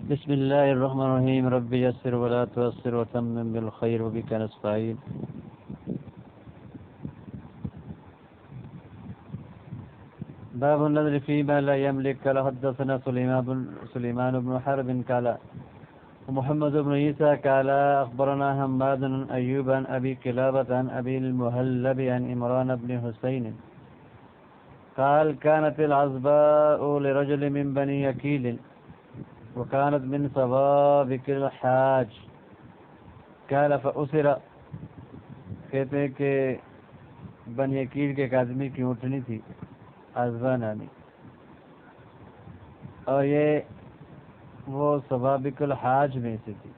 بسم الله الرحمن الرحيم رب يسر ولا تعسر وتمم بالخير وبك نستعين. باب النذر فيما لا يملك. قال حدثنا سليمان بن حرب قال ومحمد بن عيسى قال أخبرنا حماد بن أيوب عن أبي قلابة عن أبي المهلب عن عمران بن حسين قال كانت العزباء لرجل من بني أكيل وكانت من صوابك الحاج قال فأسر. کہتے ہیں کہ بنی عقیل کے ایک آدمی کی اونٹنی تھی عزبا نامی، اور یہ وہ صوابق الحاج میں سے تھی.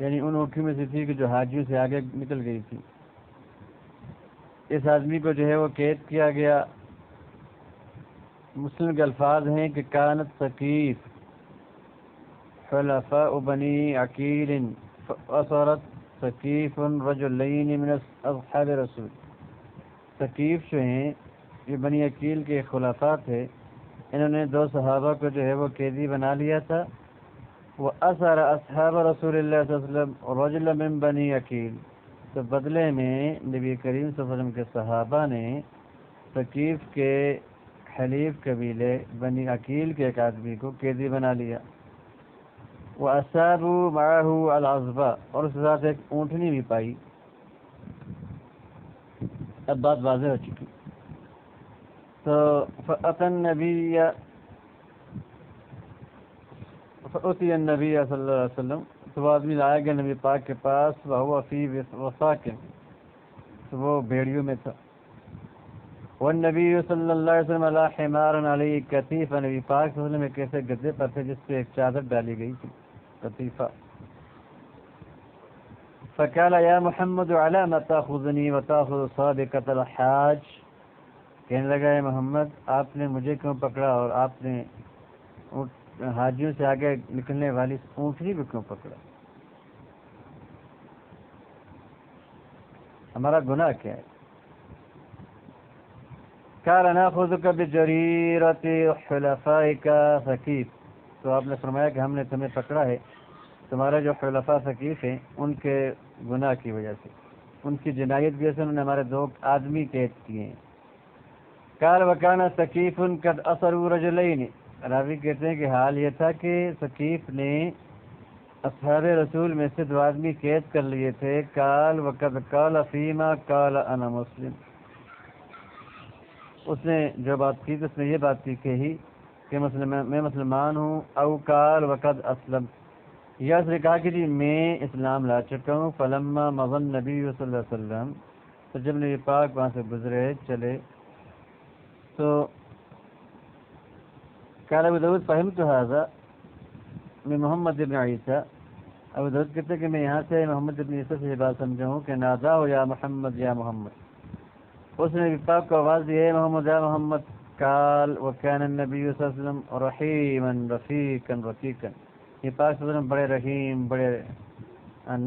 یعنی ان اونٹوں میں سے تھی کہ جو حاجیوں سے آگے نکل گئی تھی. اس آدمی کو جو ہے وہ قید کیا گیا. مسلم کے الفاظ ہیں کہ کانت ثقیف حلفاء بنی عقیل فأسرت ثقیف رجلین من اصحاب رسول. ثقیف جو ہیں یہ بنی عقیل کے خلفاء تھے، انہوں نے دو صحابہ کو جو ہے وہ قیدی بنا لیا تھا. وأسر اصحاب رسول اللہ صلی اللہ علیہ وسلم رجل من بنی عقیل، تو بدلے میں نبی کریم صلی اللہ علیہ وسلم کے صحابہ نے ثقیف کے حلیف قبیلے بنی عقیل کے ایک آدمی کو قیدی بنا لیا. وَأَصَابُوا مَعَهُ الْعَزْبَةَ، اور اس کے ساتھ ایک اونٹنی بھی پائی. اب بات واضح ہو چکی. تو فأتى النبي صلی اللہ علیہ وسلم، تو وہ آدمی لایا گیا نبی پاک کے پاس. وَهُوَ فِي وَثَاقٍ، تو وہ بھیڑیوں میں تھا. والنبی صلی اللہ علیہ وسلم علی حمار علیہ کتیفہ، نبی پاک صلی اللہ علیہ وسلم ایک ایسے گدے پر تھے جس پہ ایک چادر ڈالی گئی تھی، کتیفہ. فقال یا محمد علی ما تاخذنی وتاخذ صادقۃ الحاج، کہنے لگا اے محمد آپ نے مجھے کیوں پکڑا اور آپ نے حاجیوں سے آگے نکلنے والی اونٹنی کو کیوں پکڑا؟ ہمارا گناہ کیا ہے؟ قال ناخذک بجریرۃ حلفائک ثقیف، تو آپ نے فرمایا کہ ہم نے تمہیں پکڑا ہے تمہارے جو حلفاء ثقیف ہیں ان کے گناہ کی وجہ سے، ان کی جنایت کی وجہ سے انہوں نے ہمارے دو آدمی قید کیے ہیں. قال وکان ثقیف قد اسروا رجلین، راوی کہتے ہیں کہ حال یہ تھا کہ ثقیف نے اصحاب رسول میں سے دو آدمی قید کر لیے تھے. قال وقد قال فیما قال انا مسلم، اس نے جو بات کی تو اس نے یہ بات کی کہی کہ میں مسلمان ہوں. او قال وقد اسلم، یا اس نے کہا کہ جی میں اسلام لا چکا ہوں. فلما مضى النبی صلی اللہ علیہ وسلم، تو جب نبی پاک وہاں سے گزرے چلے تو قال ابو داود فہمت هذا میں محمد بن عیسیٰ، ابو داود کہتے کہ میں یہاں سے محمد بن عیسیٰ سے یہ بات سمجھا ہوں کہ نادا ہو یا محمد یا محمد. اس نے نبی پاک کو آواز دی اے محمد یا محمد. قال وكان النبي صلی اللہ علیہ وسلم رحیما رفیقا رقیقا، یہ پاک صلی اللہ علیہ وسلم بڑے رحیم بڑے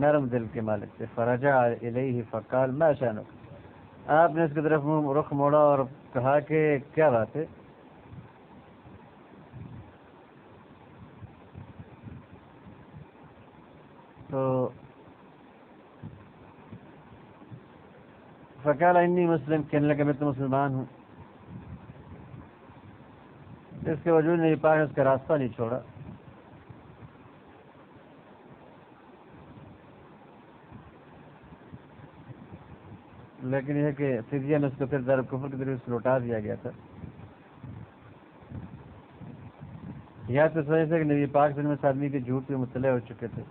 نرم دل کے مالک تھے. فرجع الیہ فقال ما شانک، آپ نے اس کی طرف رخ موڑا اور کہا کہ کیا بات ہے؟ تو فقال انی مسلم، کہنے لگا میں تو مسلمان ہوں. اس کے وجود نہیں پاک اس کا راستہ نہیں چھوڑا. لیکن یہ کہ فدیہ میں اس کو پھر دار کفر کی طرف سے لوٹا دیا گیا تھا. یا تو اس وجہ سے کہ نبی پاک صلی اللہ علیہ وسلم اس آدمی کے جھوٹ پہ مطلع ہو چکے تھے.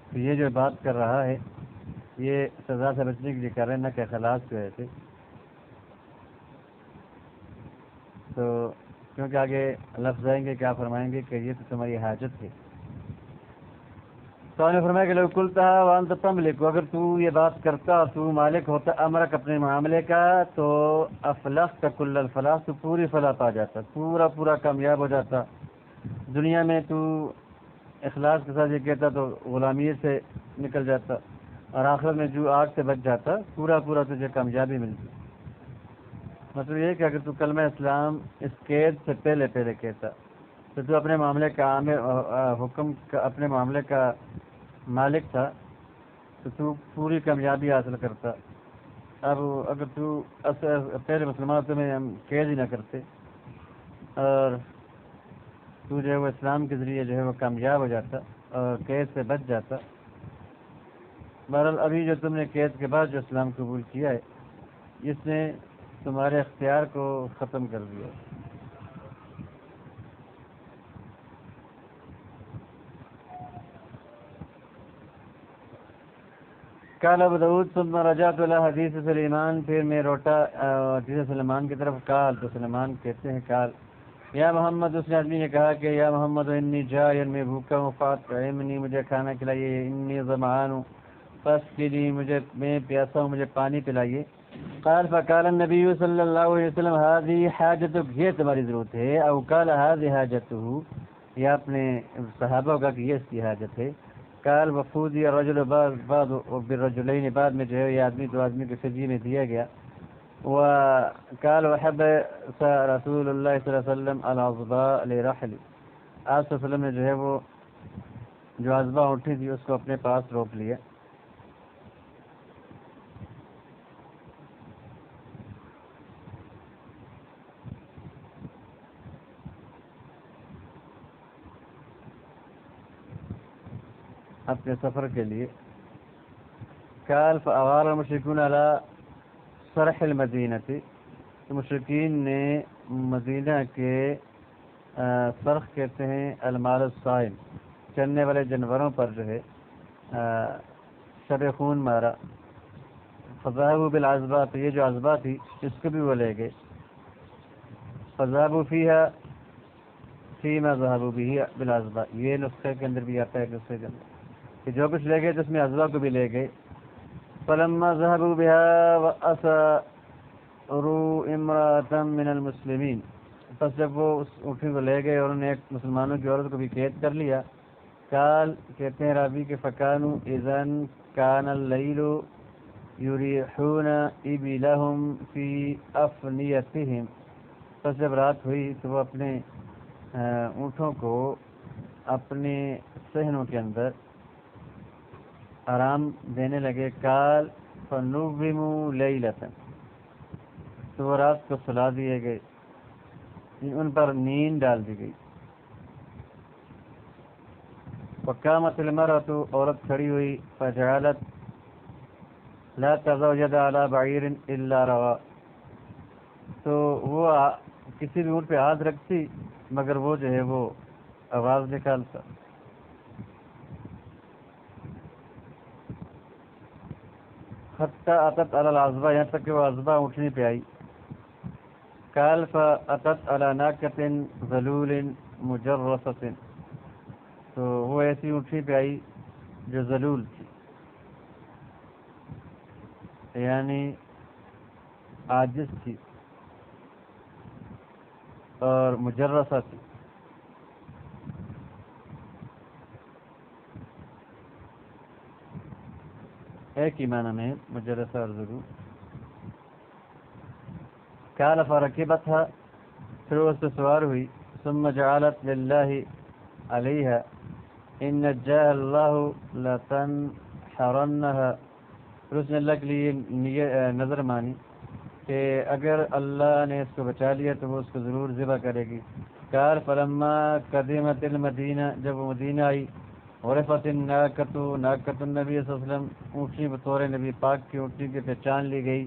تو یہ جو بات کر رہا ہے یہ سزا سے بچنے کے لیے کر رہے ہیں، نہ کہ خلاص کی وجہ سے. تو کیونکہ آگے لفظ آئیں گے کیا فرمائیں گے کہ یہ تو تمہاری حاجت ہے. تو نے فرمایا کہ لو قلتها وانت تملک، اگر تو یہ بات کرتا تو مالک ہوتا امرک اپنے معاملے کا، تو افلحت کل الفلاح، تو پوری فلاح پا جاتا، پورا کامیاب ہو جاتا. دنیا میں تو اخلاص کے ساتھ یہ کہتا تو غلامی سے نکل جاتا، اور آخر میں جو آگ سے بچ جاتا پورا پورا تجھے کامیابی ملتی۔ مطلب یہ کہ اگر تو کلمہ اسلام اس قید سے پہلے کہتا تو تو اپنے معاملے کا حکم کا اپنے معاملے کا مالک تھا، تو پوری کامیابی حاصل کرتا۔ اب اگر تو پہلے مسلمان تو میں ہم قید ہی نہ کرتے اور تو جو ہے وہ اسلام کے ذریعے جو ہے وہ کامیاب ہو جاتا اور قید سے بچ جاتا۔ بہرحال ابھی جو تم نے قید کے بعد جو اسلام قبول کیا ہے اس نے تمہارے اختیار کو ختم کر دیا۔ قال ابو داود ثم رجعت الى حدیث سلیمان، پھر میں لوٹا حدیث سلیمان کی طرف۔ قال تو سلیمان کہتے ہیں قال یا محمد، اس نے آدمی نے کہا کہ یا محمد انی جائع، میں بھوکا ہوں، فاطعمنی، مجھے کھانا کھلائیے، انی ظمآن ہوں، فاسقنی، میں پیاسا ہوں، مجھے پانی پلائیے۔ قال فقال النبی صلی اللہ علیہ وسلم هذه حاجتک، یہ تمہاری ضرورت ہے، او قال هذه حاجته، یا اپنے صحابہ کا کہ یہ اس کی حاجت ہے۔ قال وفودی الرجل بعد بالرجلین، بعد میں جو ہے یہ آدمی دو آدمی کے فدیے میں دیا گیا۔ وقال وحب رسول اللہ صلی اللہ علیہ وسلم العظباء لرحل، آپ صلی اللہ علیہ وسلم نے جو ہے وہ جو عظبہ اٹھی تھی اس کو اپنے پاس روک لیا۔ اپنے سفر کے لیے۔ قال فاغار المشركون على صرح المدینہ، مشرکین نے مدینہ کے صرخ کہتے ہیں المال الصائم، چلنے والے جانوروں پر جو ہے شب خون مارا۔ فذهبوا بالعزباء، تو یہ جو عزبہ تھی اس کو بھی وہ لے گئے۔ فذهبوا فيها فيما ذهبوا به بالعزباء، یہ نسخے کے اندر بھی آتا ہے نسخے کے اندر کہ جو کچھ لے گئے تو اس میں عزبہ کو بھی لے گئے۔ فلما ذهبوا بها وأسروا امرأة من المسلمین، پس جب وہ اس اونٹنی کو لے گئے اور انہوں نے ایک مسلمانوں کی عورت کو بھی قید کر لیا۔ قال کہتے ہیں راوی کہ فکانوا اذن کان اللیل یریحون ابلہم فی افنیتہم، پس جب رات ہوئی تو وہ اپنے اونٹوں کو اپنے صحنوں کے اندر آرام دینے لگے۔ قال فنوموا لیلۃ، تو وہ رات کو سلا دیے گئے، ان پر نیند ڈال دی گئی۔ وقامت المرأۃ، عورت کھڑی ہوئی، فجعلت لا تضع يدها على بعیر الا روا، تو وہ کسی بھی اونٹ پہ ہاتھ رکھتی مگر وہ جو ہے وہ آواز نکالتا۔ حتی اتت علی العزبہ، یہاں تک کہ وہ عزبہ اونٹنی پہ آئی۔ قال فاتت علی ناقۃ ذلول مجرسۃ، تو وہ ایسی اونٹنی پہ آئی جو ذلول تھی، یعنی عاجز تھی اور مجرسہ تھی۔ ایک ہی معنی میں مجرسہ اور ذلول۔ قال فركبتها، پھر اس سے سوار ہوئی۔ ثم جعلت للہ علیہا ان نجاها اللہ لتنحرنها، پھر اس نے اللہ کے لیے نظر مانی کہ اگر اللہ نے اس کو بچا لیا تو وہ اس کو ضرور ذبح کرے گی۔ قال فلما قدمت المدینہ، جب وہ مدینہ آئی، عرفت الناقۃ، ناقۃ النبی صلی اللہ علیہ وسلم، اونٹنی بطور نبی پاک کی اونٹنی کی پہچان لی گئی۔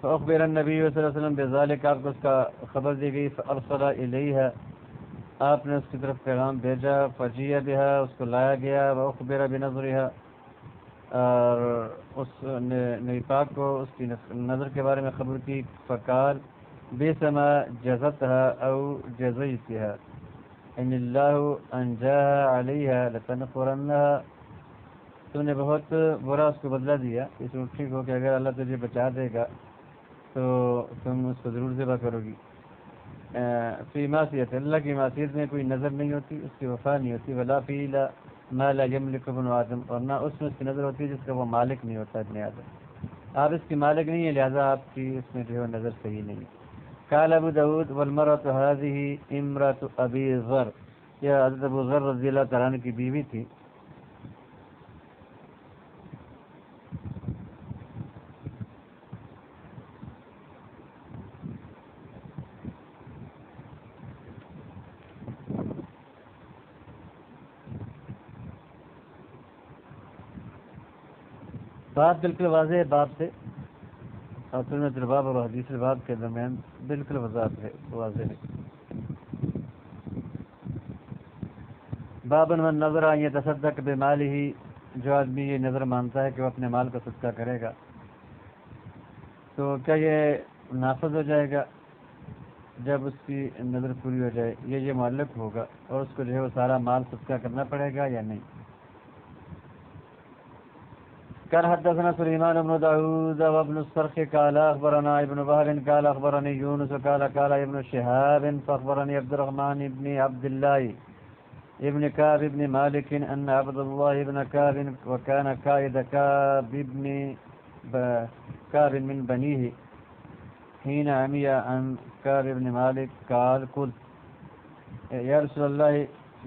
فاخبر النبی صلی اللہ علیہ وسلم بذلک، آپ کو اس کا خبر دی گئی۔ فارسل الیہا، آپ نے اس کی طرف پیغام بھیجا۔ فجیء بها، اس کو لایا گیا۔ واخبر بنظرها، اور اس نبی پاک کو اس کی نظر کے بارے میں خبر کی۔ فقال بئس ما جزتها او جزیتها ان اللہ انجاها علیها لتنفرنها، تو نے بہت برا اس کو بدلہ دیا اس اونٹنی کو کہ اگر اللہ تجھے بچا دے گا تو تم اس کو ضرور ذبح کرو گی۔ فی معصیت، اللہ کی معصیت میں کوئی نظر نہیں ہوتی، اس کی وفا نہیں ہوتی۔ ولا فی ما لا یملک ابن آدم، اور نہ اس میں اس کی نظر ہوتی ہے جس کا وہ مالک نہیں ہوتا ابن آدم، آپ اس کی مالک نہیں ہے، لہذا آپ کی اس میں جو ہے نظر صحیح نہیں ہے۔ قال ابو داود والمرأة هذه امرأة ابی ذر، یہ حضرت ابو ذر رضی اللہ تعالیٰ عنہ کی بیوی تھی۔ بات بالکل واضح ہے باب سے، اور سنت الباب اور حدیث الباب کے درمیان بالکل وضاحت ہے، واضح ہے۔ باب من نظر ان يتصدق بماله، جو آدمی یہ نظر مانتا ہے کہ وہ اپنے مال کا صدقہ کرے گا تو کیا یہ نافذ ہو جائے گا جب اس کی نظر پوری ہو جائے، یہ معلق ہوگا اور اس کو جو ہے وہ سارا مال صدقہ کرنا پڑے گا یا نہیں؟ قال حدثنا سليمان بن داود وابن السرخ قال اخبرنا ابن وهب قال اخبرني يونس قال قال ابن شهاب فاخبرني عبد الرحمن بن عبد الله ابن كعب بن مالك ان عبد الله بن كعب وكان قائد كعب من بنيه حين عمي عن كعب بن مالك قال قلت یا رسول اللہ،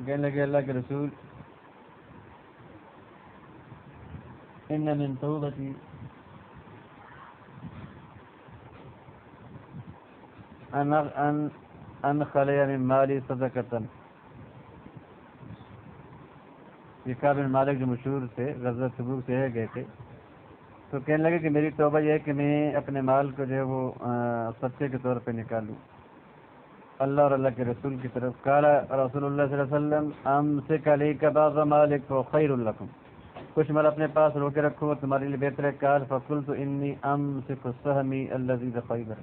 کہنے لگے اللہ کے رسول، ان من توبتی ان خلی من مالی صدقتن، یہ کعب بن مالک جو مشہور تھے غزوہ تبوک سے گئے تھے، تو کہنے لگے کہ میری توبہ یہ ہے کہ میں اپنے مال کو جو ہے وہ صدقے کے طور پہ نکالوں اللہ اور اللہ کے رسول کی طرف۔ قال رسول اللہ صلی اللہ علیہ وسلم امسک علیک بعض مالک خیر لکم، کچھ مال اپنے پاس رو کے رکھو تمہارے لیے بہتر ہے۔ قال فقلت انی امسک سہمی الذی بخیبر،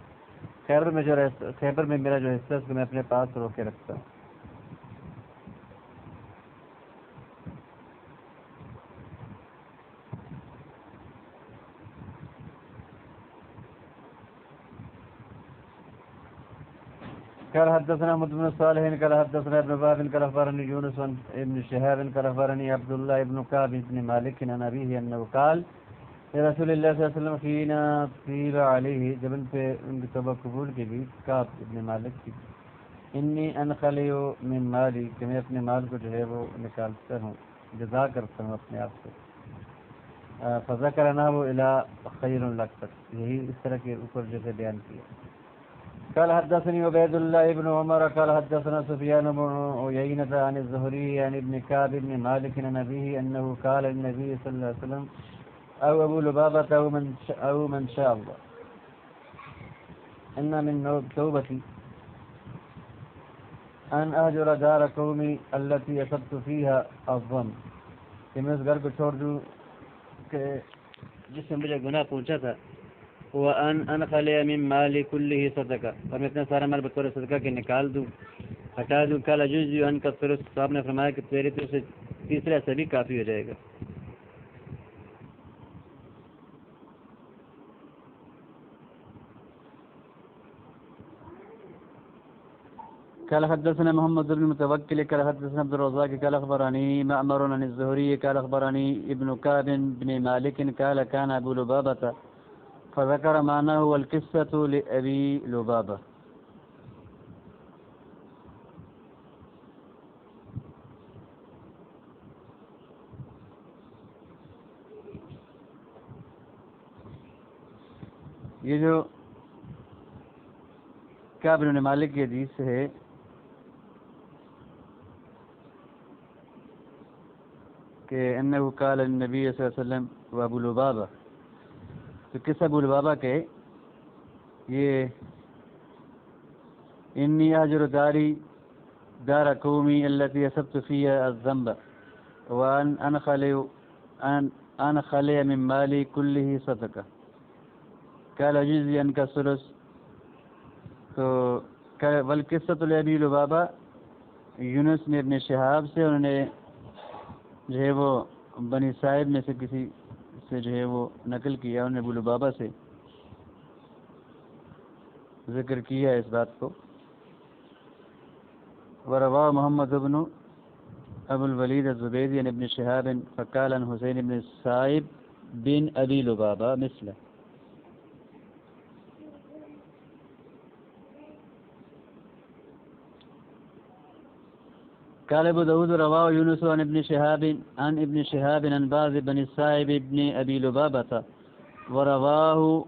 خیبر میں میرا جو حصہ ہے اس کو میں اپنے پاس رو کے رکھتا ہوں۔ قال حدثنا محمد بن صالح قال حدثنا ابن وهب قال اخبرني يونس بن شهاب قال اخبرني عبد الله بن كعب بن مالك عن ابيه انه قال رسول اللہ صلی اللہ علیہ وسلم حين طيب عليه، جب ان پہ ان کی توبہ قبول کی گئی کعب ابن مالک کی، انی انخلی من مالی، کہ میں اپنے مال کو جو ہے وہ نکالتا ہوں، جزا کرتا ہوں اپنے آپ سے۔ فذکرنا وہ الى خیر لک تک، یہی اس طرح کے اوپر جیسے بیان کیا۔ قال حدثني عبيد الله بن عمر قال حدثنا سفيان بن عيينة عن الزهري عن ابن كعب بن مالك عن أبيه أنه قال للنبي صلى الله عليه وسلم أو أبو لبابة أو من شاء الله إن من توبتي أن أهجر دار قومي التي أصبت فيها الظن، کہ میں اس گھر کو چھوڑ دوں کہ جس میں مجھے گناہ پہنچا تھا، وَأَنْ أَنْخَلِيَ مِنْ مَالِي كُلِّهِ صَدَقَةً، اور میں اتنا سارا مال بطور صدقہ کے نکال دوں، ہٹا دوں۔ قال يجزي عنك الثلث، تو آپ نے فرمایا کہ تیری طرف سے تیسرا حصہ بھی کافی ہو جائے گا۔ قال حدثنا محمد بن متوكل قال حدثنا عبد الرزاق قال اخبرني معمر عن الزهري قال اخبرني ابن كعب بن مالك قال كان ابو لبابة، فذكر معناه والقصة لأبي لبابة۔ یہ جو کعب بن مالک کی حدیث ہے کہ انه قال النبي صلی اللہ علیہ وسلم وابو لبابہ، تو کس ابو لبابہ کے یہ انی اجر داری دار قومی التي اصبت فيها الذنب وان انخلي من مالي كله صدقه، قال جزي عنك الثلث۔ تو والقصۃ لابی لبابہ، یونس نے ابن شہاب سے، انہوں نے جو ہے وہ بنی صاحب میں سے کسی سے جو ہے وہ نقل کیا، انہوں نے ابو لبابہ سے ذکر کیا اس بات کو۔ وروا محمد بن أبو الوليد الزبيدي عن ابن شهاب فقال عن حسين بن السائب بن أبي لبابة مثله. قال أبو داود رواه يونس عن ابن شهاب عن باز بن السائب بن أبي لبابة ورواه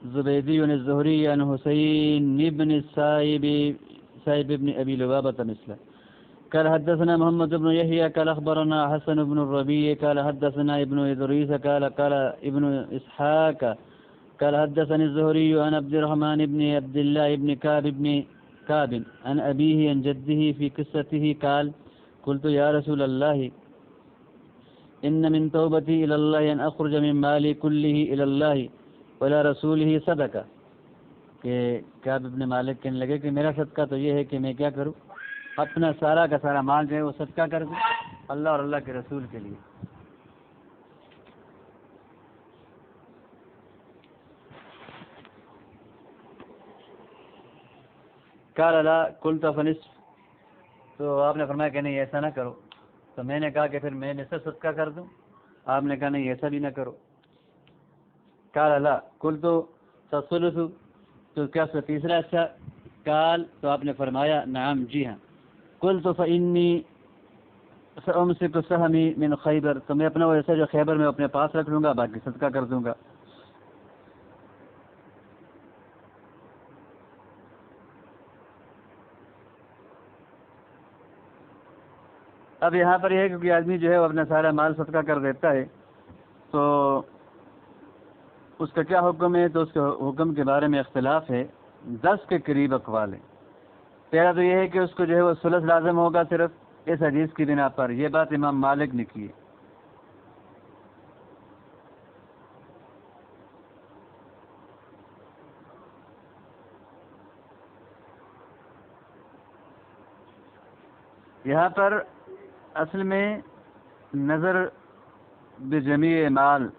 زبيدي الزهري عن حسين بن السائب بن أبي لبابة مثله. قال حدثنا محمد بن يحيى قال أخبرنا حسن بن الربيع قال حدثنا ابن إدريس قال ابن إسحاق قال حدثني الزهري عن عبد الرحمن بن عبد الله بن كعب عن أبيه عن جده في قصته قال قلت يا رسول الله إن من توبتي إلى الله أن أخرج من مالي كله إلى الله ولا رسوله صدقہ کہ کعب ابن مالک کہنے لگے کہ میرا صدقہ تو یہ ہے کہ میں کیا کروں، اپنا سارا کا سارا مال جو ہے وہ صدقہ کر دوں اللہ اور اللہ کے رسول کے لیے. قال لا قلت فنصف، تو آپ نے فرمایا کہ نہیں ایسا نہ کرو، تو میں نے کہا کہ پھر میں نصف صدقہ کر دوں، آپ نے کہا نہیں ایسا بھی نہ کرو. قال لا قلت فالثلث، تو کیا اس کا تیسرا حصہ؟ قال، تو آپ نے فرمایا نعم جی ہاں. قلت فإني سأمسك سهمي من خیبر، تو میں اپنا وہ حصہ جو خیبر میں اپنے پاس رکھ لوں گا، باقی صدقہ کر دوں گا. اب یہاں پر یہ ہے کہ کوئی آدمی جو ہے وہ اپنا سارا مال صدقہ کر دیتا ہے تو اس کا کیا حکم ہے؟ تو اس کے حکم کے بارے میں اختلاف ہے، 10 کے قریب اقوال ہیں. پہلا تو یہ ہے کہ اس کو جو ہے وہ ثلث لازم ہوگا صرف اس حدیث کی بنا پر، یہ بات امام مالک نے کی ہے. یہاں پر اصل میں نظر بجمیع مال،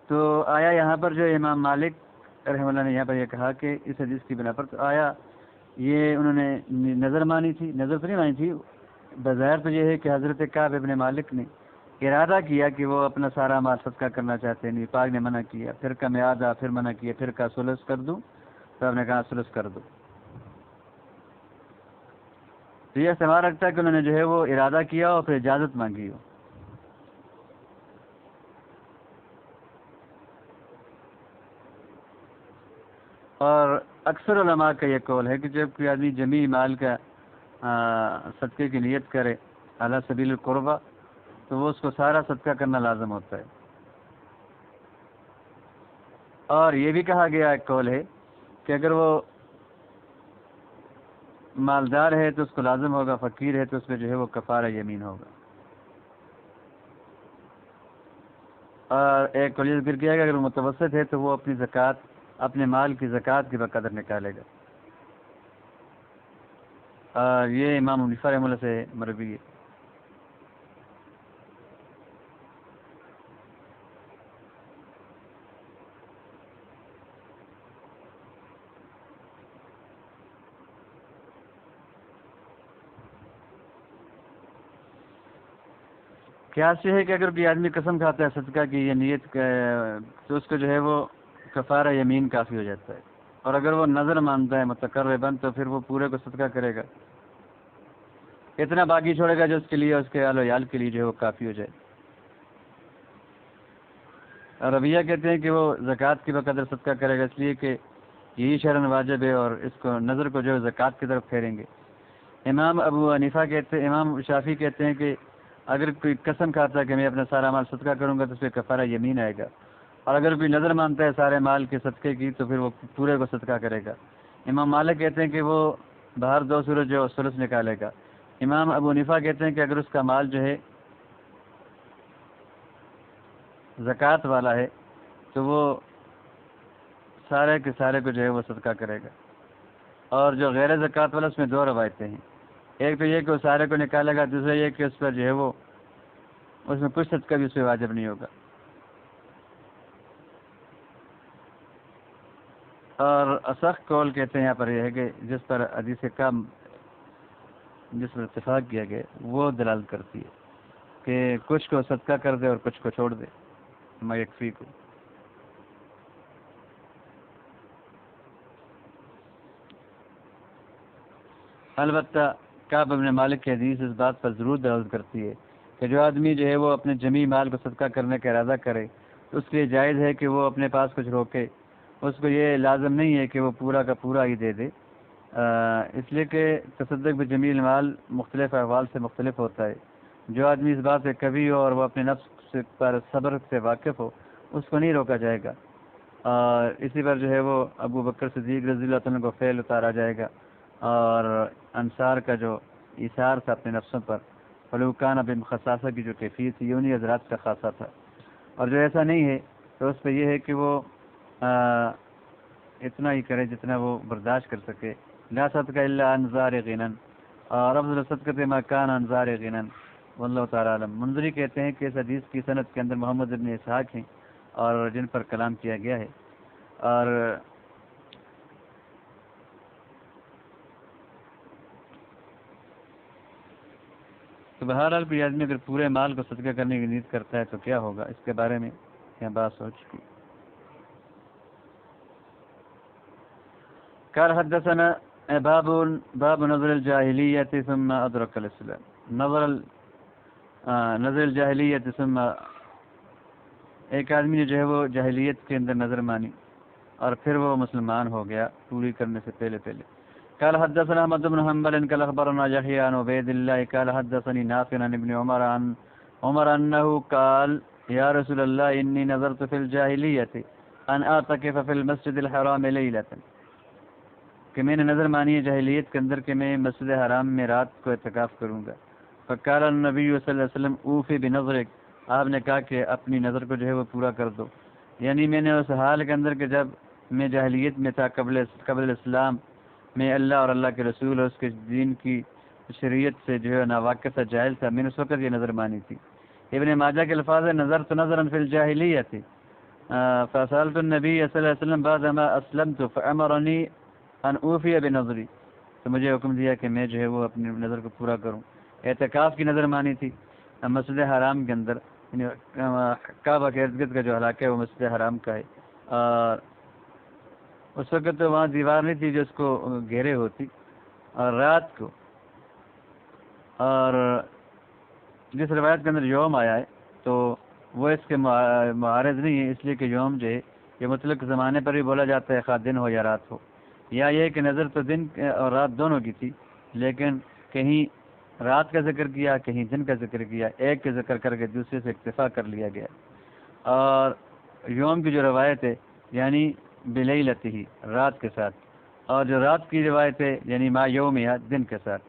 تو آیا یہاں پر جو امام مالک رحمہ اللہ نے یہاں پر یہ کہا کہ اس حدیث کی بنا پر، تو آیا یہ انہوں نے نظر مانی تھی؟ نظر تو نہیں مانی تھی، بظاہر تو یہ ہے کہ حضرت کعب ابن مالک نے ارادہ کیا کہ وہ اپنا سارا مال صدقہ کرنا چاہتے ہیں، نبی پاک نے منع کیا، پھر کا میادہ، پھر منع کیا، پھر کا ثلث کر دوں، تو آپ نے کہا ثلث کر دو. تو یہ استعمال رکھتا ہے کہ انہوں نے جو ہے وہ ارادہ کیا اور پھر اجازت مانگی ہو. اور اکثر علماء کا یہ قول ہے کہ جب کوئی آدمی جمیع مال کا صدقے کی نیت کرے علی سبیل القربہ، تو وہ اس کو سارا صدقہ کرنا لازم ہوتا ہے. اور یہ بھی کہا گیا ایک قول ہے کہ اگر وہ مالدار ہے تو اس کو لازم ہوگا، فقیر ہے تو اس میں جو ہے وہ کفارہ یمین ہوگا. اور ایک قول یہ ذکر کیا کہ اگر وہ متوسط ہے تو وہ اپنی زکوٰۃ، اپنے مال کی زکوٰۃ کی بقدر نکالے گا. اور یہ امام حنیفہ رحمہ اللہ سے مروی ہے. قیاس یہ ہے کہ اگر کوئی آدمی قسم کھاتا ہے صدقہ کی یہ نیت تو اس کو جو ہے وہ کفارہ یمین کافی ہو جاتا ہے. اور اگر وہ نظر مانتا ہے متقرباً تو پھر وہ پورے کو صدقہ کرے گا، اتنا باقی چھوڑے گا جو اس کے لیے، اس کے اہل و عیال کے لیے جو ہے وہ کافی ہو جائے. اور ربیہ کہتے ہیں کہ وہ زکوٰۃ کی بقدر صدقہ کرے گا، اس لیے کہ یہی شرعاً واجب ہے اور اس کو نظر کو جو ہے زکوٰۃ کی طرف پھیریں گے. امام ابو حنیفہ امام شافعی کہتے ہیں کہ اگر کوئی قسم کھاتا ہے کہ میں اپنا سارا مال صدقہ کروں گا تو اس پہ کفارہ یمین آئے گا. اور اگر کوئی نظر مانتا ہے سارے مال کے صدقے کی تو پھر وہ پورے کو صدقہ کرے گا. امام مالک کہتے ہیں کہ وہ باہر 2 سورج جو ثلث نکالے گا. امام ابو حنیفہ کہتے ہیں کہ اگر اس کا مال جو ہے زکوٰۃ والا ہے تو وہ سارے کے سارے کو جو ہے وہ صدقہ کرے گا. اور جو غیر زکوٰۃ والا اس میں 2 روایتیں ہیں، ایک تو یہ کہ وہ سارے کو نکالے گا، دوسرا یہ کہ اس پر جو ہے وہ اس میں کچھ صدقہ بھی اس پہ واجب نہیں ہوگا. اور اصح قول کہتے ہیں یہاں پر یہ ہے کہ جس پر حدیث کم جس پر اتفاق کیا گیا وہ دلالت کرتی ہے کہ کچھ کو صدقہ کر دے اور کچھ کو چھوڑ دے، ما یکفی کو۔ البتہ کعب بن مالک کی حدیث اس بات پر ضرور دلالت کرتی ہے کہ جو آدمی جو ہے وہ اپنے جمی مال کو صدقہ کرنے کا ارادہ کرے تو اس کے لیے جائز ہے کہ وہ اپنے پاس کچھ روکے، اس کو یہ لازم نہیں ہے کہ وہ پورا کا پورا ہی دے دے، اس لیے کہ تصدق بجمی المال مختلف احوال سے مختلف ہوتا ہے۔ جو آدمی اس بات سے کبھی ہو اور وہ اپنے نفس پر صبر سے واقف ہو اس کو نہیں روکا جائے گا، اور اسی پر جو ہے وہ ابو بکر صدیق رضی اللہ عنہ کو فعل اتارا جائے گا، اور انصار کا جو ایثار تھا اپنے نفسوں پر فلوکان اب خصاصہ کی جو کیفیت تھی یہ انہیں حضرات کا خاصہ تھا، اور جو ایسا نہیں ہے تو اس پہ یہ ہے کہ وہ اتنا ہی کرے جتنا وہ برداشت کر سکے۔ لا صدقہ الا عن ظاہر غنن، اور افضل صدقۃ ما کان عن ظاہر غنن، واللہ تعالی عالم۔ منذری کہتے ہیں کہ اس حدیث کی سند کے اندر محمد ابن اسحاق ہیں اور جن پر کلام کیا گیا ہے، اور تو بہرحال کوئی آدمی اگر پورے مال کو صدقہ کرنے کی نیت کرتا ہے تو کیا ہوگا، اس کے بارے میں کیا بات ہو چکی۔ قال حدثنا باب نظر الجاہلیت ثم ادرک الاسلام، نظر الجاہلیت ثم، ایک آدمی نے جو ہے وہ جاہلیت کے اندر نظر مانی اور پھر وہ مسلمان ہو گیا پوری کرنے سے پہلے پہلے۔ قال حدثنا احمد بن حنبل قال اخبرنا يحيى عن عبيد الله قال حدثني نافع عن ابن عمر انه قال يا رسول الله اني نظرت في الجاهليه ان اعتكف في المسجد الحرام ليله، کہ میں نے نظر مانی ہے جاہلیت کے اندر کہ میں مسجد حرام میں رات کو اعتکاف کروں گا۔ فقال النبی صلی اللہ علیہ وسلم اوفی بنظرک، آپ نے کہا کہ اپنی نظر کو جو ہے وہ پورا کر دو، یعنی میں نے اس حال کے اندر کہ جب میں جاہلیت میں تھا قبل اسلام میں اللہ اور اللہ کے رسول اور اس کے دین کی شریعت سے جو ہے ناواقف تھا، جاہل تھا، میں نے اس وقت یہ نظر مانی تھی۔ ابن ماجہ کے الفاظ ہے نظر تو نظرا فی الجاہلیت فسألت النبی صلی اللہ علیہ وسلم بعدما اسلمت فامرنی ان اوفی بنظری، تو مجھے حکم دیا کہ میں جو ہے وہ اپنی نظر کو پورا کروں۔ اعتکاف کی نظر مانی تھی مسجد حرام کے اندر، یعنی کعبہ کے ارد گرد کا جو علاقہ ہے وہ مسجد حرام کا ہے، اور اس وقت تو وہاں دیوار نہیں تھی جو اس کو گھیرے ہوتی، اور رات کو، اور جس روایت کے اندر یوم آیا ہے تو وہ اس کے معارض نہیں ہے، اس لیے کہ یوم جو ہے یہ مطلق زمانے پر بھی بولا جاتا ہے خواہ دن ہو یا رات ہو، یا یہ کہ نظر تو دن اور رات دونوں کی تھی لیکن کہیں رات کا ذکر کیا کہیں دن کا ذکر کیا، ایک کے ذکر کر کے دوسرے سے اکتفا کر لیا گیا۔ اور یوم کی جو روایت ہے یعنی بلیلتہ ہی، رات کے ساتھ، اور جو رات کی روایت ہے یعنی ما یوم یا دن کے ساتھ۔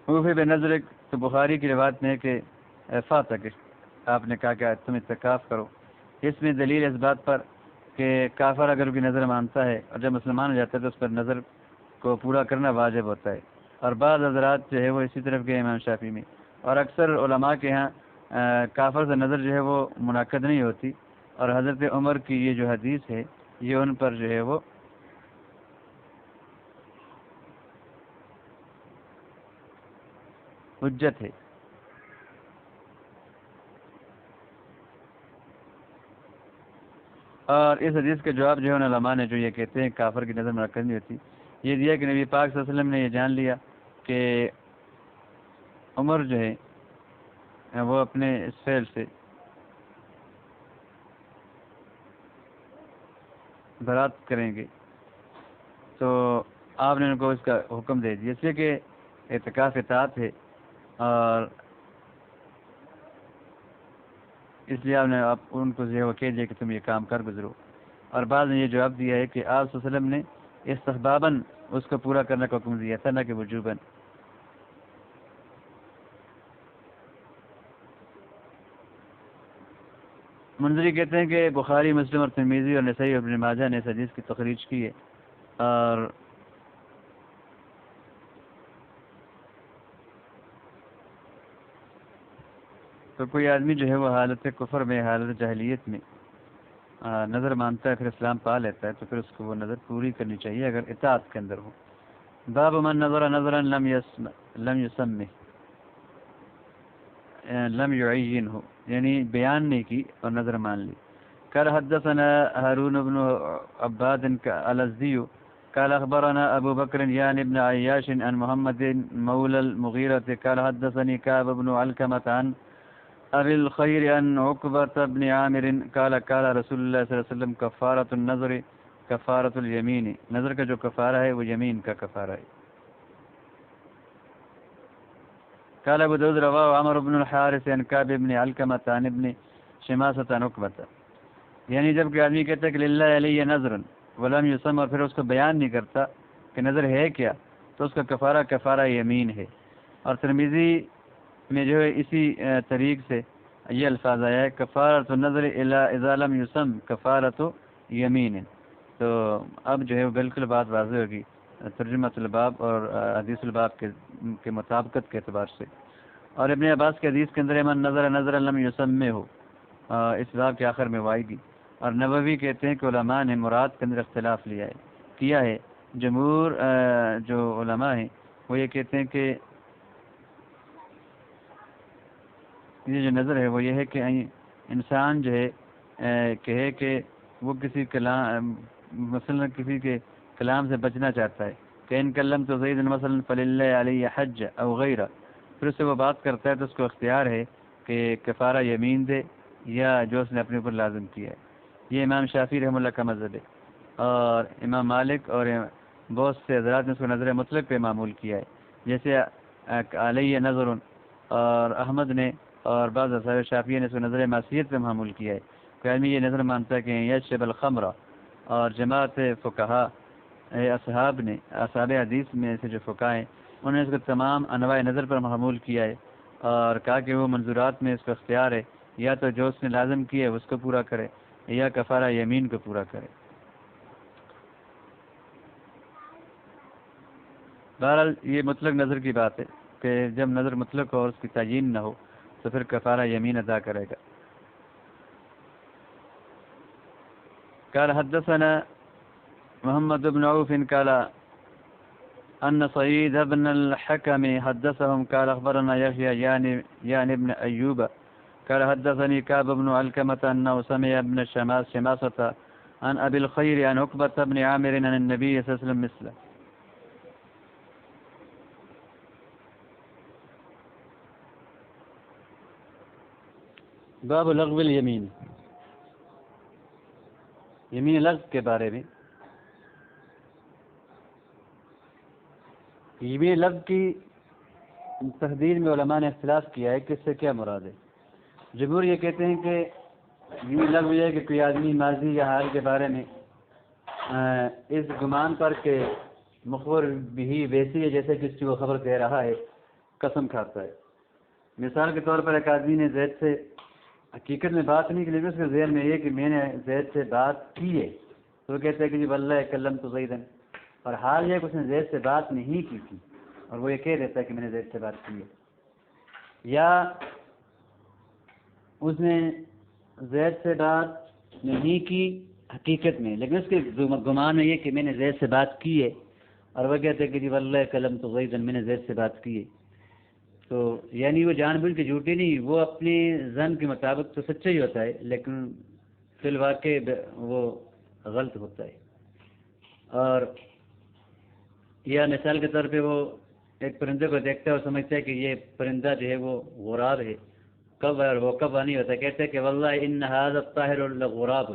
اوفی بنظرک تو بخاری کی روایت میں ہے کہ فاتک، آپ نے کہا کہ تم اعتکاف کرو، اس میں دلیل اس بات پر کہ کافر اگر کی نظر مانتا ہے اور جب مسلمان ہو جاتا ہے تو اس پر نظر کو پورا کرنا واجب ہوتا ہے، اور بعض حضرات جو ہے وہ اسی طرف گئے امام شافعی میں، اور اکثر علماء کے ہاں کافر سے نظر جو ہے وہ منعقد نہیں ہوتی، اور حضرت عمر کی یہ جو حدیث ہے یہ ان پر جو ہے وہ حجت ہے۔ اور اس حدیث کے جواب جو ہے علماء نے جو یہ کہتے ہیں کافر کی نظر منعقد نہیں ہوتی یہ دیا کہ نبی پاک صلی اللہ علیہ وسلم نے یہ جان لیا کہ عمر جو ہے وہ اپنے اس فعل سے برات کریں گے، تو آپ نے ان کو اس کا حکم دے دیا، اس لیے کہ اعتکاف اطاعت ہے، اور اس لیے آپ نے ان کو جو ہے وہ کہہ دیا کہ تم یہ کام کر گزرو۔ اور بعض نے یہ جواب دیا ہے کہ آپ صلی اللہ علیہ وسلم نے استحباباً اس کو پورا کرنے کا حکم دیا تھا، نہ کہ وجوباً۔ منظری کہتے ہیں کہ بخاری، مسلم اور ترمذی اور نسائی اور ابن ماجہ نے اس حدیث کی تخریج کی ہے، اور تو کوئی آدمی جو ہے وہ حالت کفر میں، حالت جاہلیت میں نظر مانتا ہے پھر اسلام پا لیتا ہے تو پھر اس کو وہ نظر پوری کرنی چاہیے اگر اطاعت کے اندر ہو. باب من نظر نظرا لم يسمه لم يعينه یعنی بیان نہیں کی اور نظر مان لی. قال حدثنا هارون بن عباد الازدي قال اخبرنا ابو بكر يعني بن عياش عن محمد مولى المغيرة قال حدثني كعب بن علقمة عن ابي الخير عن عقبة بن عامر قال قال رسول الله صلی اللہ علیہ وسلم کفارۃ النظر کفارۃ الیمین، نظر کا جو کفارہ ہے وہ یمین کا کفارہ ہے. قال ابو داود رواه عمر بن الحارث عن كعب بن علقمة عن ابن شماسة عن عقبة. یعنی جب کہ آدمی کہتا ہے کہ للہ علیہ نظر ولم یسم اور پھر اس کو بیان نہیں کرتا کہ نظر ہے کیا تو اس کا کفارہ کفارہ یمین ہے. اور ترمذی میں جو ہے اسی طریق سے یہ الفاظ آیا ہے کفارۃ النظر اذا لم یسم کفارۃ یمین. تو اب جو ہے وہ بالکل بات واضح ہوگی ترجمۃ الباب اور حدیث الباب کے مطابقت کے اعتبار سے. اور ابن عباس کے حدیث کے اندر من نظر نظر لم یسمہ ہو اس باب کے آخر میں وہ آئے گی. اور نووی کہتے ہیں کہ علماء نے مراد کے اندر اختلاف کیا ہے. جمہور جو علماء ہیں وہ یہ کہتے ہیں کہ یہ جو نظر ہے وہ یہ ہے کہ انسان جو ہے کہے کہ وہ کسی کلام مثلا کسی کے کلام سے بچنا چاہتا ہے کہ ان کلم تو زید مثلا فللہ علیہ حج او غیرہ، پھر اس سے وہ بات کرتا ہے تو اس کو اختیار ہے کہ کفارہ یمین دے یا جو اس نے اپنے اوپر لازم کیا ہے. یہ امام شافعی رحمہ اللہ کا مذہب ہے. اور امام مالک اور بہت سے حضرات نے اس کو نظر مطلق پہ معمول کیا ہے، جیسے علیہ نظر، اور احمد نے اور بعض اصحاب شافعی نے اس کو نظر معصیت پہ معمول کیا ہے کہ آدمی یہ نظر مانتا ہے کہ یشرب الخمر. اور جماعت فقہا اصحاب حدیث میں سے جو فقہا ہیں انہوں نے اس کو تمام انواع نظر پر معمول کیا ہے اور کہا کہ وہ منظورات میں اس کو اختیار ہے یا تو جو اس نے لازم کیا ہے اس کو پورا کرے یا کفارہ یمین کو پورا کرے. بہرحال یہ مطلق نظر کی بات ہے کہ جب نظر مطلق ہو اور اس کی تعیین نہ ہو تو پھر کفارہ یمین ادا کرے گا. قال حدثنا محمد بن عوف قال أن سعيد بن الحكم حدثهم قال أخبرنا يحيى يعني ابن أيوب قال حدثني كعب بن علقمة أنه سمع ابن شماسة عن أبي الخير عن عقبة بن عامر عن النبي صلى الله عليه وسلم مثله. باب لغو الیمین، یمین لغو کے بارے میں. یمین لغو کی تحدید میں علماء نے اختلاف کیا ہے کہ اس سے کیا مراد ہے. جمہور یہ کہتے ہیں کہ یمین لغو یہ ہے کہ کوئی آدمی ماضی یا حال کے بارے میں اس گمان پر کہ مخبر بھی ویسی ہے جیسے کسی کو خبر دے رہا ہے قسم کھاتا ہے. مثال کے طور پر ایک آدمی نے زید سے حقیقت میں بات نہیں کی لیکن اس کے ذہن میں یہ کہ میں نے زید سے بات کی ہے تو وہ کہتے ہیں کہ جی واللہ کلم تو زیدن، اور حال یہ کہ اس نے زید سے بات نہیں کی تھی اور وہ یہ کہہ دیتا ہے کہ میں نے زید سے بات کی ہے. یا اس نے زید سے بات نہیں کی حقیقت میں لیکن اس کے گمان میں یہ کہ میں نے زید سے بات کی ہے اور وہ کہتے ہیں کہ جی واللہ کلم تو زیدن، میں نے زید سے بات کی ہے. تو یعنی وہ جان بوجھ کے جھوٹی نہیں، وہ اپنی ظن کے مطابق تو سچا ہی ہوتا ہے لیکن فی الواقع وہ غلط ہوتا ہے. اور یا مثال کے طور پہ وہ ایک پرندے کو دیکھتا ہے اور سمجھتا ہے کہ یہ پرندہ جو ہے وہ غراب ہے، کب ہے اور وہ کب نہیں ہوتا، کہتے ہیں کہ واللہ ان ھذا الطاہر لغراب،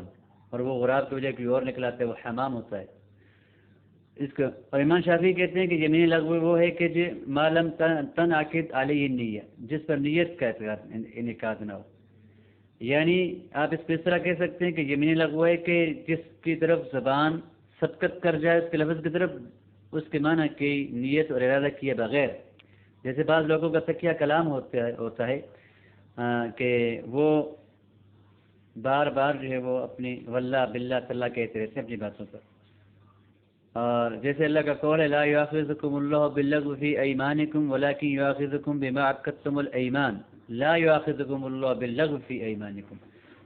اور وہ غراب کی وجہ کوئی اور نکلاتے ہے، وہ حمام ہوتا ہے اس کا. اور امام شافعی کہتے ہیں کہ یمین لغو وہ ہے کہ جو ما لم تنعقد علیہ النیہ، جس پر نیت کا انعقاد نہ ہو. یعنی آپ اس پہ اس طرح کہہ سکتے ہیں کہ یمین لغو ہے کہ جس کی طرف زبان سبقت کر جائے اس کے لفظ کی طرف، اس کے معنی کی نیت اور ارادہ کیے بغیر. جیسے بعض لوگوں کا تکیہ کلام ہوتا ہے کہ وہ بار بار جو ہے وہ اپنی واللہ باللہ تاللہ کہتے رہتے ہیں اپنی باتوں پر. اور جیسے اللہ کا قول ہے لا یؤاخذکم اللہ باللغو فی ایمانکم ولکن یؤاخذکم بما عقدتم الایمان لا یؤاخذکم اللہ باللغو فی ایمانکم.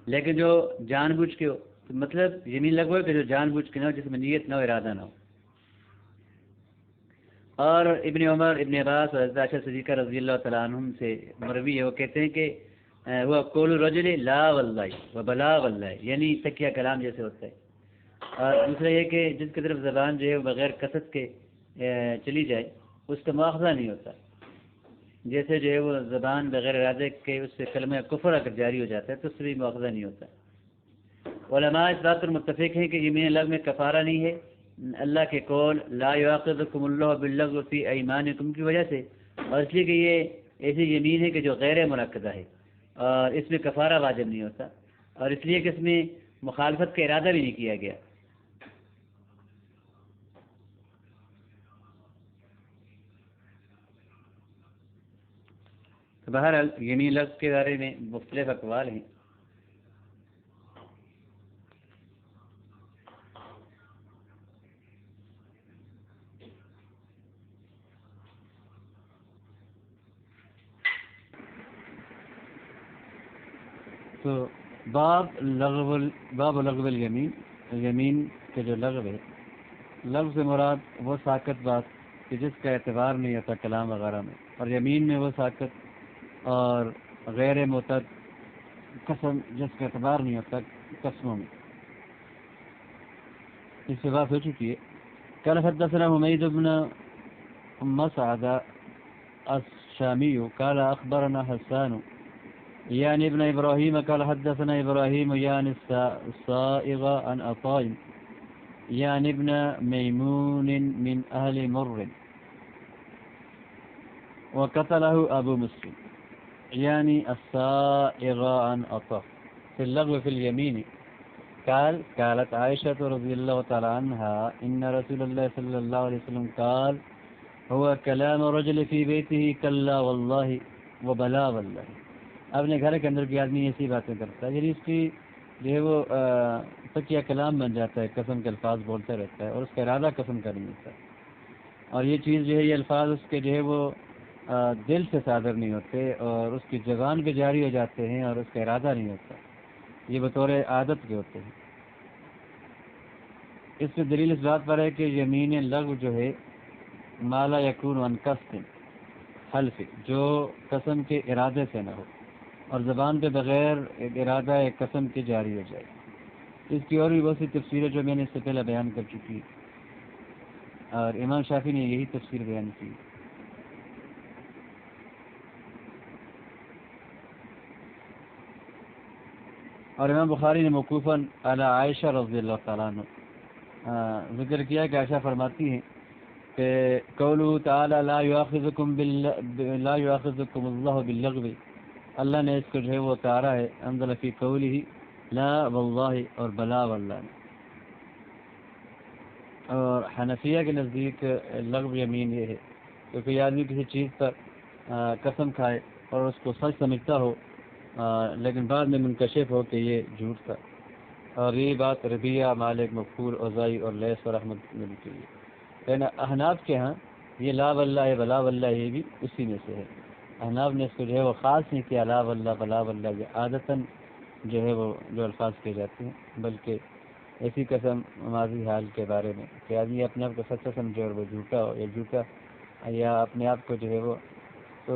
لیکن جو جان بوجھ کے تو مطلب یمین لغو کہ جو جان بوجھ کے نہ ہو، جس میں نیت نہ ہو، ارادہ نہ ہو۔ اور ابن عمر، ابن عباس اور حضرت عائشہ صدیقہ رضی اللہ تعالیٰ عنہم سے مروی ہے، وہ کہتے ہیں کہ وہ قول الرجل لا واللہ و بلا واللہ، یعنی تکیہ کلام جیسے ہوتا ہے۔ اور دوسرا یہ کہ جس کی طرف زبان جو ہے بغیر قصد کے چلی جائے اس کا مواخذہ نہیں ہوتا، جیسے جو ہے وہ زبان بغیر ارادے کے اس سے کلمہ کفر اگر جاری ہو جاتا ہے تو اس سے بھی مواخذہ نہیں ہوتا۔ علماء اس بات پر متفق ہیں کہ یمین لغو میں کفارہ نہیں ہے، اللہ کے قول لا یؤاخذکم اللہ باللغو فی ایمانکم کی وجہ سے، اور اس لیے کہ یہ ایسی یمین ہے کہ جو غیر منعقدہ ہے اور اس میں کفارہ واجب نہیں ہوتا، اور اس لیے کہ اس میں مخالفت کا ارادہ بھی نہیں کیا گیا۔ تو بہرحال یمین لفظ کے بارے میں مختلف اقوال ہیں۔ تو باب لغو الیمین، یمین کے جو لغو ہے، لغو سے مراد وہ ساکت بات کہ جس کا اعتبار نہیں ہوتا کلام وغیرہ میں، اور یمین میں وہ ساکت اور غیر معتد قسم جس کا اعتبار نہیں ہوتا قسموں میں۔ اس سے بات ہو چکی ہے۔ قال حدثنا حمید بن مسعد الشامی قال اخبرنا حسان يعني ابن ابراهيم قال حدثنا ابراهيم يعني الصائغ عن عطاء يعني ابن ميمون من اهل مر وقتله ابو مسلم يعني الصائغ عن عطاء في اللغو في اليمين قالت عائشة رضي الله تعالى عنها إن رسول الله صلى الله عليه وسلم قال هو كلام رجل في بيته كلا والله وبلا والله۔ اپنے گھر کے اندر بھی آدمی ایسی باتیں کرتا ہے، یعنی اس کی جو ہے وہ تکیہ کلام بن جاتا ہے، قسم کے الفاظ بولتا رہتا ہے اور اس کا ارادہ قسم کا نہیں ہوتا، اور یہ چیز جو ہے یہ الفاظ اس کے جو ہے وہ دل سے صادر نہیں ہوتے اور اس کی زبان پہ جاری ہو جاتے ہیں اور اس کا ارادہ نہیں ہوتا، یہ بطور عادت کے ہوتے ہیں۔ اس سے دلیل اس بات پر ہے کہ یمین لغو جو ہے مالا یکون عن قصد حلف، جو قسم کے ارادے سے نہ ہو اور زبان پہ بغیر ارادہ ایک قسم کی جاری ہو جائے۔ اس کی اور بھی بہت سی تفسیریں جو میں نے اس سے پہلے بیان کر چکی، اور امام شافعی نے یہی تفسیر بیان کی۔ اور امام بخاری نے موقوفاً علی عائشہ رضی اللہ تعالیٰ عنہ ذکر کیا کہ عائشہ فرماتی ہیں کہ قولہ تعالی لا یؤاخذکم اللہ باللغو، اللہ نے اس کو جو ہے وہ اتارا ہے انزل فی قولہ لا واللہ اور بلا واللہ۔ اور حنفیہ کے نزدیک لغو یمین یہ ہے کہ کوئی آدمی کسی چیز پر قسم کھائے اور اس کو سچ سمجھتا ہو لیکن بعد میں منکشف ہو کہ یہ جھوٹ تھا، اور یہ بات ربیہ، مالک، مقبول، اوزائی اور لیث اور احمد نے کی ہے۔ لیکن احناف کے ہاں یہ لا واللہ بلا واللہ یہ بھی اسی میں سے ہے۔ احناف نے اس کو جو ہے وہ خاص نہیں کیا لا واللہ بلا واللہ، یہ عادتاً جو ہے وہ جو الفاظ کیے جاتے ہیں، بلکہ ایسی قسم ماضی حال کے بارے میں کہ آدمی اپنے آپ کو سچا سمجھے اور وہ جھوٹا ہو، یا جھوٹا یا اپنے آپ کو جو ہے وہ تو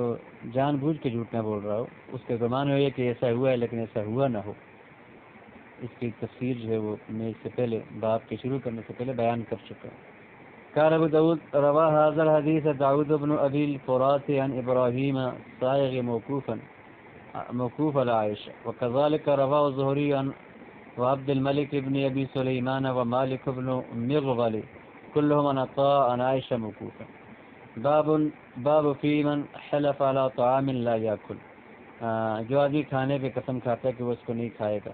جان بوجھ کے جھوٹ نہ بول رہا ہو، اس کے زمان ہو یہ کہ ایسا ہوا ہے لیکن ایسا ہوا نہ ہو۔ اس کی تفسیر جو ہے وہ میں اس سے پہلے باب کے شروع کرنے سے پہلے بیان کر چکا ہوں۔ قال ابو داود روا هذا الحديث داود بن ابي الفرات عن ابراهيم صائغ موقوف على عائشة، وكذلك رواه الزهري عن وعبد الملك بن ابي سليمان ومالك بن مغول كلهم عن عطاء عن عائشة موقوفا۔ باب في من حلف على طعام لا ياكل، جو آدمی کھانے پہ قسم کھاتا ہے کہ وہ اس کو نہیں کھائے گا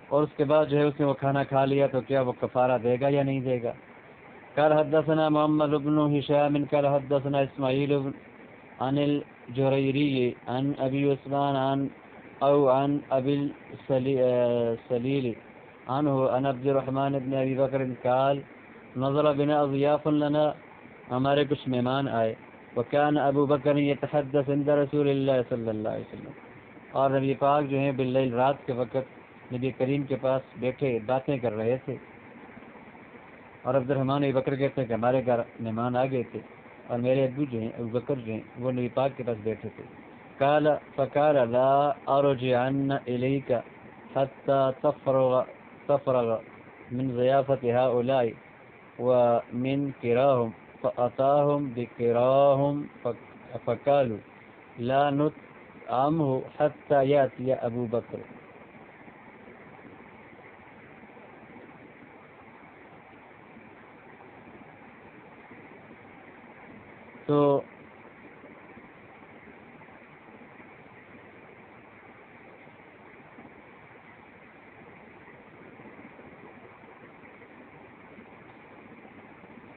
اور اس کے بعد جو ہے اس نے وہ کھانا کھا لیا تو کیا وہ کفارہ دے گا یا نہیں دے گا؟ قال حدثنا محمد بن هشام قال حدثنا اسماعیل عن الجريري عن ابي عثمان عن ابي السليل عنه عن عبد الرحمن بن ابي بکر قال نظر بنا اضياف لنا، ہمارے کچھ مہمان آئے، وكان ابو بکر يتحدث عند رسول اللہ صلی اللہ علیہ وسلم، اور نبی پاک جو ہیں باللیل رات کے وقت نبی کریم کے پاس بیٹھے باتیں کر رہے تھے، اور عبد الرحمن ابو بکر کہتے ہیں کہ ہمارے گھر مہمان آ گئے تھے، اور میرے ابو جو ہیں ابو بکر جو ہیں وہ نبی پاک کے پاس بیٹھے تھے۔ فقال لا ارجعن الیک حتى تفرغ من ضیافت هؤلاء ومن کراهم فأتاهم بکراهم فقالوا لا نطعمه حتى يأتي ابو بکر۔ تو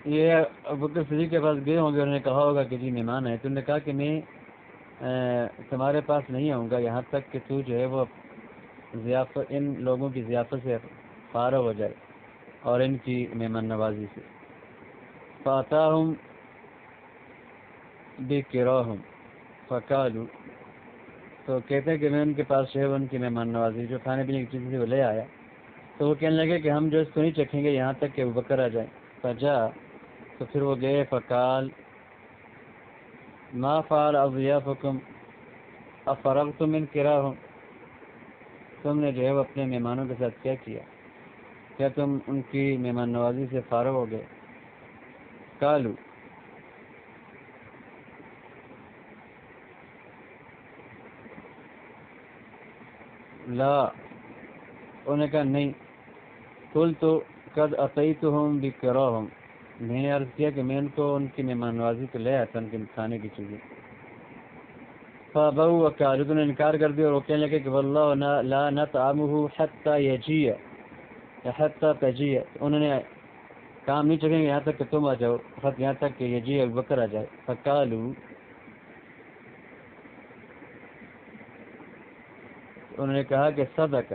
یہ ابو بکر صدیق کے پاس گئے ہوں گے، انہوں نے کہا ہوگا کہ جی مہمان ہے، تو انہوں نے کہا کہ میں تمہارے پاس نہیں آؤں گا یہاں تک کہ تو جو ہے وہ ضیافت ان لوگوں کی ضیافت سے فارغ ہو جائے اور ان کی مہمان نوازی سے۔ فاتاہم بکراہم فقالوا، تو کہتے ہیں کہ میں ان کے پاس جو ہے ان کی مہمان نوازی جو کھانے پینے کی چیزیں وہ لے آیا، تو وہ کہنے لگے کہ ہم جو اس کو نہیں چکھیں گے یہاں تک کہ ابو بکر آ جائیں۔ فجا، تو پھر وہ گئے، فقال ما فعل اضیافکم افرغتم من کراہم، تم نے جو ہے وہ اپنے مہمانوں کے ساتھ کیا کیا، کیا تم ان کی مہمان نوازی سے فارغ ہو گئے؟ قالوا، لا، انہوں نے کہا نہیں۔ قلت قد اتیتہم بکراہم، میں نے عرض کیا کہ میں ان کو ان کی مہمان نوازی کو لے آتا ان کے کھانے کی چیزیں۔ فابوا وقالوا، تو نے انکار کر دیا اور وہ کہنے لگے کہ واللہ لا نطعمہ حتی یجیء حتی تجیء، انہوں نے کام نہیں چکیں گے یہاں تک کہ تم آ جاؤ، خط یہاں تک کہ یجیء ابو بکر آ جائے۔ فقالوا، انہوں نے کہا کہ صدق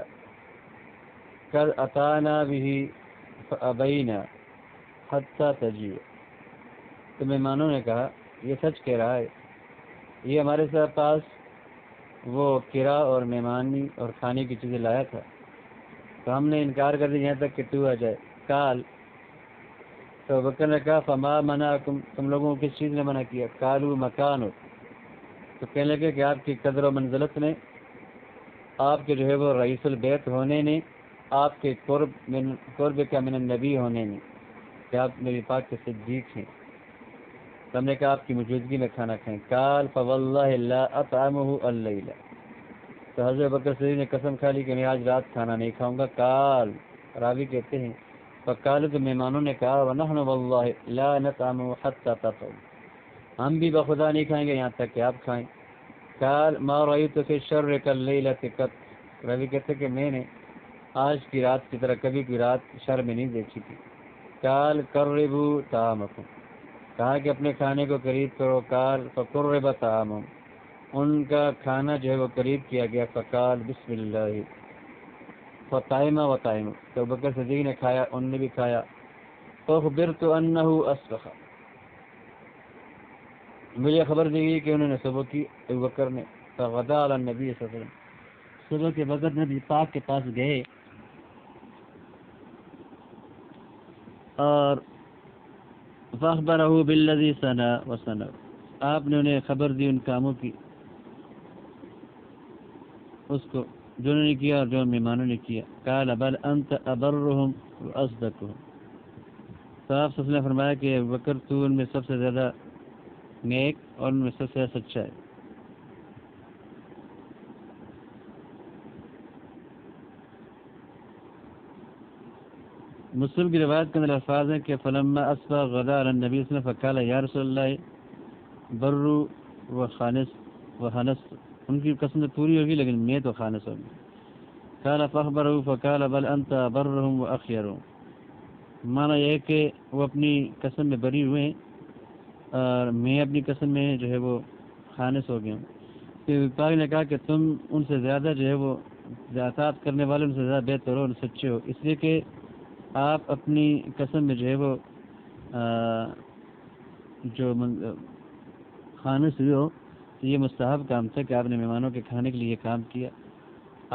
قد اتانا به فابینا حتی تجیء، تو مہمانوں نے کہا یہ سچ کہہ رہا ہے، یہ ہمارے ساتھ پاس وہ کرا اور مہمانی اور کھانے کی چیزیں لایا تھا، تو ہم نے انکار کر دیا یہاں تک کہ تو آ جائے۔ قال، تو بکر نے کہا فما منعکم، تم لوگوں کو کس چیز نے منع کیا؟ قالوا مکانو، تو کہنے لگے کہ آپ کی قدر و منزلت نے، آپ کے جو ہے وہ رئیس البیت ہونے نے، آپ کے قرب کا من النبی ہونے نے، کہ آپ نبی پاک کے صدیق ہیں، تو ہم نے کہا آپ کی موجودگی میں کھانا کھائیں۔ قال فواللہ لا اطعمہ اللیلہ، تو حضرت بکر صدیق نے قسم کھا لی کہ میں آج رات کھانا نہیں کھاؤں گا۔ قال، راوی کہتے ہیں فقالوا، تو مہمانوں نے کہا ونحن واللہ لا نطعمہ حتی تطعموا، ہم بھی بخدا نہیں کھائیں گے یہاں تک کہ آپ کھائیں۔ قال ما رأیت فی الشر کاللیلۃ قط، راوی کہتے کہ میں نے آج کی رات کی طرح کبھی کوئی رات شر میں نہیں دیکھی تھی۔ قال قربوا طعامکم، کہا کہ اپنے کھانے کو قریب کرو۔ قال فقرب طعامہم، ان کا کھانا جو ہے وہ قریب کیا گیا۔ فقال بسم اللہ فطعم وطعم، تو بکر صدیق نے کھایا، ان نے بھی کھایا۔ فاخبرت انہ اصبح، مجھے خبر دی گئی کہ انہوں نے صبح کی، ابو بکر نے۔ فغدا علی النبی صلی اللہ علیہ وسلم، صبح کے وقت نبی پاک کے پاس گئے اور فاخبرہ بالذی صنع وصنع، آپ نے انہیں خبر دی ان کاموں کی، اس کو جو انہوں نے کیا اور جو مہمانوں نے کیا۔ قال بل انت ابرهم واصدقهم، تو آپ نے فرمایا کہ ابو بکر تو ان میں سب سے زیادہ نیک اور ان میں سب سے زیادہ سچا ہے۔ مسلم کی روایت کے اندر الفاظ ہیں کہ فلما اصبح غدا علی النبی صلی اللہ علیہ وسلم فقال یا رسول اللہ برو و خانس و حنس، ان کی قسم تو پوری ہوگی لیکن میں تو خانس ہوگی۔ قال فاخبره فقال بل انت برهم واخيرهم، مانا یہ ہے کہ وہ اپنی قسم میں بری ہوئے ہیں اور میں اپنی قسم میں جو ہے وہ خانس ہو گیا ہوں۔ پھر پاک نے کہا کہ تم ان سے زیادہ جو ہے وہ زیادات کرنے والے ان سے زیادہ بہتر ہو اور سچے ہو، اس لیے کہ آپ اپنی قسم میں جو ہے وہ جو خانس ہوئے ہو، تو یہ مستحب کام تھا کہ آپ نے مہمانوں کے کھانے کے لیے یہ کام کیا،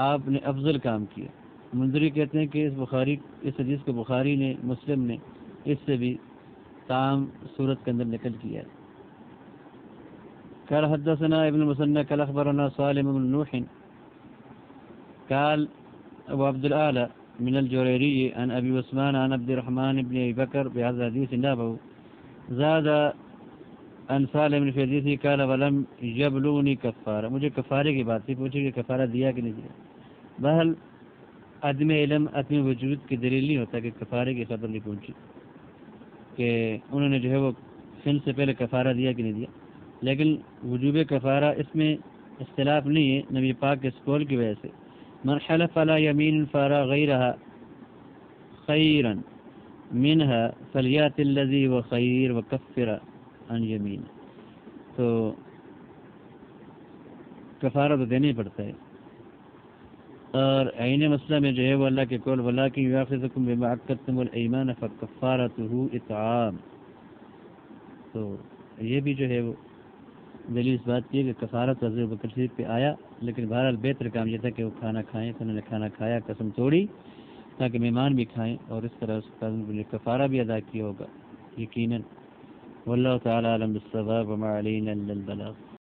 آپ نے افضل کام کیا۔ منذری کہتے ہیں کہ اس حدیث کو بخاری نے مسلم نے اس سے بھی تام صورت کے اندر نقل کیا ہے. قال حدثنا ابن المثنى قال اخبرنا سالم بن نوح قال ابو عبد الاعلى من الجريري عن ابي عثمان عن عبد الرحمن بن ابي بكر بهذا الحديث نابه زاد عن سالم في حديثه قال ولم يبلغني كفارہ. مجھے کفارے کی بات تھی، پوچھی کہ کفارہ دیا کہ نہیں دیا. بہرحال عدم علم عدم وجود کی دلیل نہیں ہوتا کہ کفارے کی خبر نہیں پہنچی کہ انہوں نے جو ہے وہ سن سے پہلے کفارہ دیا کہ نہیں دیا. لیکن وجوب کفارہ اس میں اختلاف نہیں ہے نبی پاک کے اس قول کی وجہ سے. من حلف على يمين فارى غيرها خيرا منها فليات الذي هو خير وكفر عن يمين. تو کفارہ تو دینا ہی پڑتا ہے. اور عین مسئلہ میں جو ہے وہ اللہ کے قول ولکن یؤاخذکم بما عقدتم الایمان فکفارته اطعام. تو یہ بھی جو ہے وہ دلیل اس بات کی ہے کہ کفارت حضرت بکر صدیق پہ آیا، لیکن بہرحال بہتر کام یہ تھا کہ وہ کھانا کھائیں. تو انہوں نے کھانا کھایا، قسم توڑی تاکہ مہمان بھی کھائیں، اور اس طرح اس کا کفارہ بھی ادا کیا ہوگا یقیناً. واللہ تعالی اعلم بالصواب وما علینا الا البلاغ.